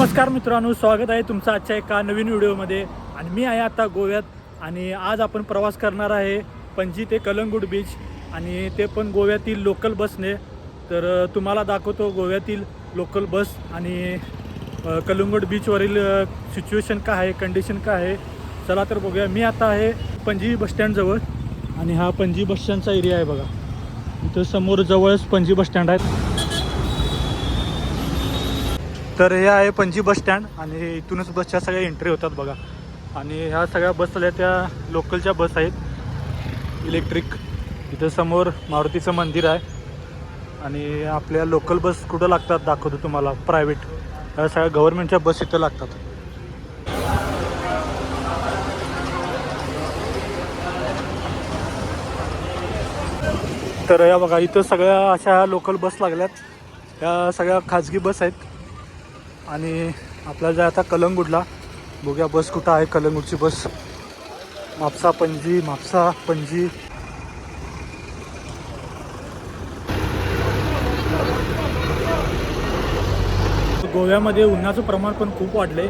नमस्कार मित्रांनो, स्वागत आहे तुमचं आजच्या एका नवीन व्हिडिओमध्ये. आणि मी आहे आता गोव्यात आणि आज आपण प्रवास करणार आहे पणजी ते कलंगूट बीच आणि ते पण गोव्यातील लोकल बसने. तर तुम्हाला दाखवतो गोव्यातील लोकल बस आणि कलंगूट बीचवरील सिच्युएशन काय आहे, कंडिशन काय आहे. चला तर बघूया. मी आता आहे पणजी बसस्टँडजवळ आणि हा पणजी बसस्टँडचा एरिया आहे बघा. इथं समोर जवळच पणजी बसस्टँड आहे. तर हे आहे पणजी बस स्टँड आणि इथूनच बसच्या सगळ्या एंट्री होतात बघा. आणि ह्या सगळ्या बस आल्या त्या लोकलच्या बस आहेत इलेक्ट्रिक. इथं समोर मारुतीचं मंदिर आहे आणि आपल्या लोकल बस कुठं लागतात दाखवतो तुम्हाला. प्रायव्हेट ह्या सगळ्या गव्हर्नमेंटच्या बस इथं लागतात. तर या बघा इथं सगळ्या अशा लोकल बस लागल्यात. ह्या सगळ्या खाजगी बस आहेत आणि आपल्याला जाय आता कलंगूटला. बघूया बस कुठं आहे. कलंगूटची बस म्हापसा पणजी, म्हापसा पणजी. गोव्यामध्ये उन्हाचं प्रमाण पण खूप वाढलं आहे.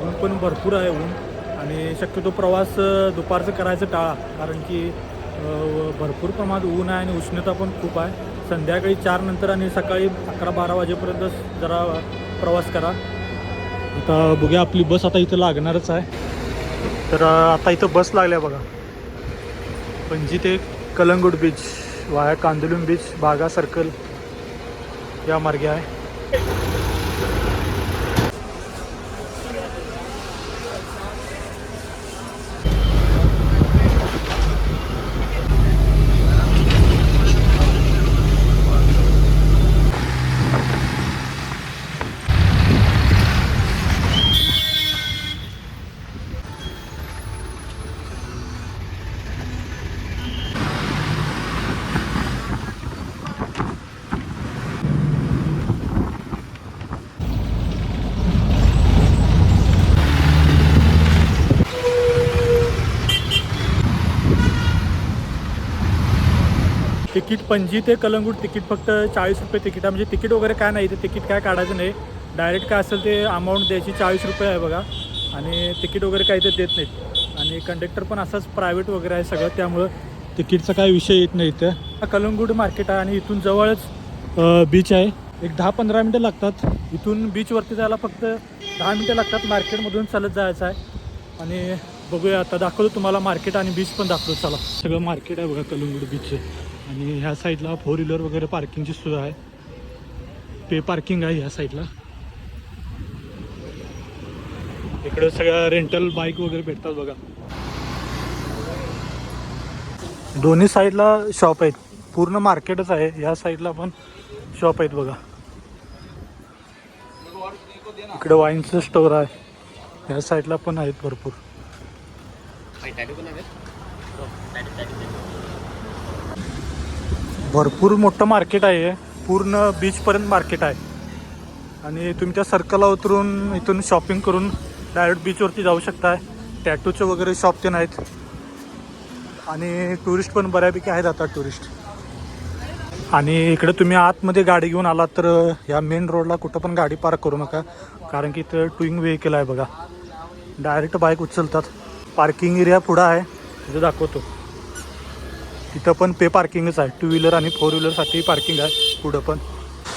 ऊन पण भरपूर आहे ऊन. आणि शक्यतो प्रवास दुपारचं करायचं टाळा, कारण की भरपूर प्रमाणात ऊन आहे आणि उष्णता पण खूप आहे. संध्याकाळी 4 नंतर आणि सकाळी 11-12 वाजेपर्यंत जरा प्रवास करा. आता बघूया आपली बस आता इथं लागणारच आहे. तर आता इथं बस लागल्या बघा. पणजी ते कलंगूट बीच वाया कांदुलुम बीच, बागा सर्कल या मार्गे आहे. तिकीट पणजी ते कलंगूट तिकीट फक्त 40 रुपये तिकीट आहे. म्हणजे तिकीट वगैरे काय नाही, ते तिकीट काय काढायचं नाही. डायरेक्ट काय असेल ते अमाऊंट द्यायची. 40 रुपये आहे बघा. आणि तिकीट वगैरे काही ते देत नाहीत. आणि कंडक्टर पण असंच प्रायव्हेट वगैरे आहे सगळं, त्यामुळं तिकीटचा काही विषय येत नाही. इथं कलंगूट मार्केट आहे आणि इथून जवळच बीच आहे. एक 10-15 मिनटं लागतात. इथून बीचवरती जायला फक्त 10 मिनटं लागतात. मार्केटमधून चालत जायचं आहे. आणि बघूया आता दाखवतो तुम्हाला मार्केट आणि बीच पण दाखवतो. चला. सगळं मार्केट आहे बघा कलंगूट बीचचे. आणि ह्या साईडला 4 व्हीलर वगैरे पार्किंगची सुविधा आहे. पे पार्किंग आहे ह्या साईडला. इकडं सगळ्या रेंटल बाईक वगैरे भेटतात बघा. दोन्ही साईडला शॉप आहेत. पूर्ण मार्केटच आहे. ह्या साईडला पण शॉप आहेत बघा. इकडे वाईनचं स्टोर आहे. ह्या साईडला पण आहेत भरपूर. भरपूर मोठं मार्केट आहे. पूर्ण बीचपर्यंत मार्केट आहे. आणि तुम्ही त्या सर्कलला उतरून इथून शॉपिंग करून डायरेक्ट बीचवरती जाऊ शकताय. टॅटूचे वगैरे शॉप ते नाहीत. आणि टुरिस्ट पण बऱ्यापैकी आहेत आता टुरिस्ट. आणि इकडे तुम्ही आतमध्ये गाडी घेऊन आलात तर ह्या मेन रोडला कुठं पण गाडी पार्क करू नका, कारण की इथं टूइंग व्हेकल आहे बघा. डायरेक्ट बाईक उचलतात. पार्किंग एरिया पुढं आहे, तिथं दाखवतो. तिथं पण पे पार्किंगच आहे. 2 व्हीलर आणि 4 व्हीलरसाठी पार्किंग आहे पुढं पण.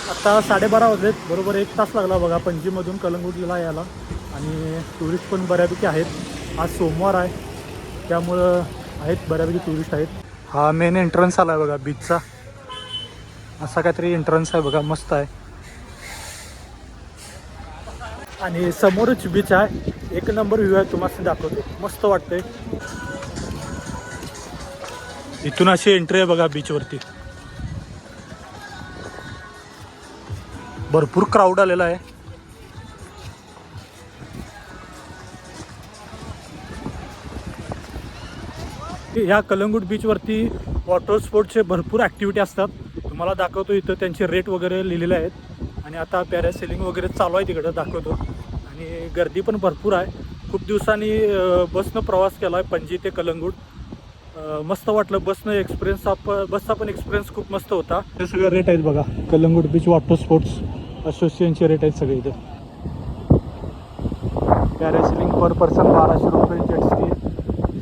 आता 12:30 वाजलेत. बरोबर 1 तास लागला बघा पणजीमधून कलंगूटला यायला. आणि टुरिस्ट पण बऱ्यापैकी आहेत. आज सोमवार आहे त्यामुळं आहेत बऱ्यापैकी टुरिस्ट आहेत. हा मेन एंट्रन्स आला आहे बघा बीचचा. असा काहीतरी एंट्रन्स आहे बघा, मस्त आहे. आणि समोरच बीच आहे. 1 नंबर व्ह्यू आहे, तुम्हाला दाखवतो. मस्त वाटतंय. इथून अशी एंट्री आहे बघा बीचवरती. भरपूर क्राऊड आलेला आहे. ह्या कलंगूट बीचवरती वॉटर स्पोर्ट्सचे भरपूर ॲक्टिव्हिटी असतात. तुम्हाला दाखवतो. इथं त्यांचे रेट वगैरे लिहिलेले आहेत. आणि आता पॅरासेलिंग वगैरे चालू आहे तिकडं दाखवतो. आणि गर्दी पण भरपूर आहे. खूप दिवसांनी बसनं प्रवास केला आहे पणजी ते कलंगूट. मस्त वाटलं बसनं एक्सपिरियन्स. बसचा पण एक्सपिरियन्स खूप मस्त होता. हे सगळे रेट आहेत बघा. कलंगूट बीच वॉटर स्पोर्ट्स असोसिएशनचे रेट आहेत सगळे इथे. पॅरासिलिंग पर पर्सन 1200 रुपये, जेट स्की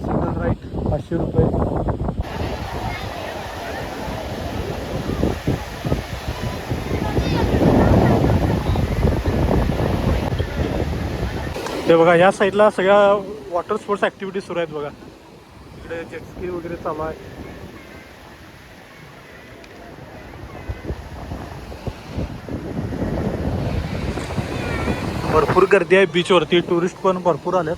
सिंगल राईड 500 रुपये. ते बघा या साईडला सगळ्या वॉटर स्पोर्ट्स ॲक्टिव्हिटी सुरू आहेत बघा. इकडे जेट स्की वगैरे चालू आहे. भरपूर गर्दी आहे बीचवरती, टुरिस्ट पण भरपूर आलेत.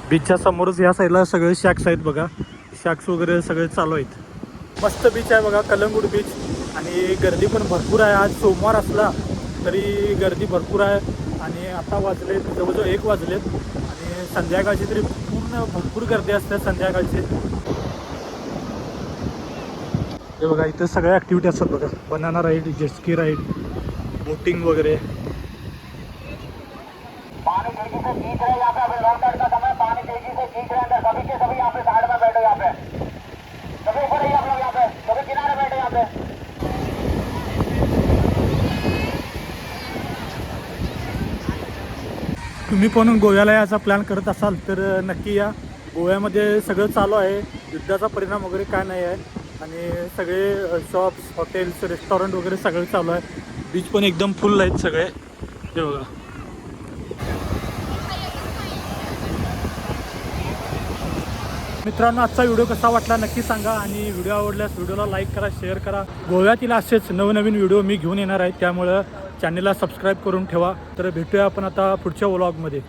बीचच्या समोरच या साईडला सगळे शॅक्स आहेत बघा. शॅक्स वगैरे सगळे चालू आहेत. मस्त बीच आहे बघा कलंगूट बीच. आणि गर्दी पण भरपूर आहे. आज सोमवार असला तरी गर्दी भरपूर आहे. आणि आता वाजलेत जवळजवळ 1 वाजलेत. आणि संध्याकाळची तरी पूर्ण भरपूर गर्दी असते संध्याकाळची. हे बघा इथे सगळ्या ॲक्टिव्हिटी असतात बघा. Banana ride, jet ski ride, boating वगैरे. पानी तेजी से खींच रहे यहाँ पे. अभी लॉन्ग टाइम का समय. पानी तेजी से खींच रहे अंदर. सभी के सभी यहाँ पे साइड में बैठो. यहाँ पे सभी ऊपर ही आप लोग. यहाँ पे सभी किनारे बैठे. यहाँ पे तुम्ही पण गोव्याला याचा प्लॅन करत असाल तर नक्की या. गोव्यामध्ये सगळं चालू आहे. युद्धाचा परिणाम वगैरे काय नाही आहे. आणि सगळे शॉप्स, हॉटेल्स, रेस्टॉरंट वगैरे सगळं चालू आहे. बीच पण एकदम फुल आहेत सगळे. हे बघा. मित्रांनो आजचा व्हिडिओ कसा वाटला नक्की सांगा. आणि व्हिडिओ आवडल्यास व्हिडिओला लाईक करा, शेअर करा. गोव्यातील असेच नवनवीन व्हिडिओ मी घेऊन येणार आहे. त्यामुळं चॅनलला सबस्क्राईब करून ठेवा. तर भेटूया आपण आता पुढच्या व्लॉगमध्ये.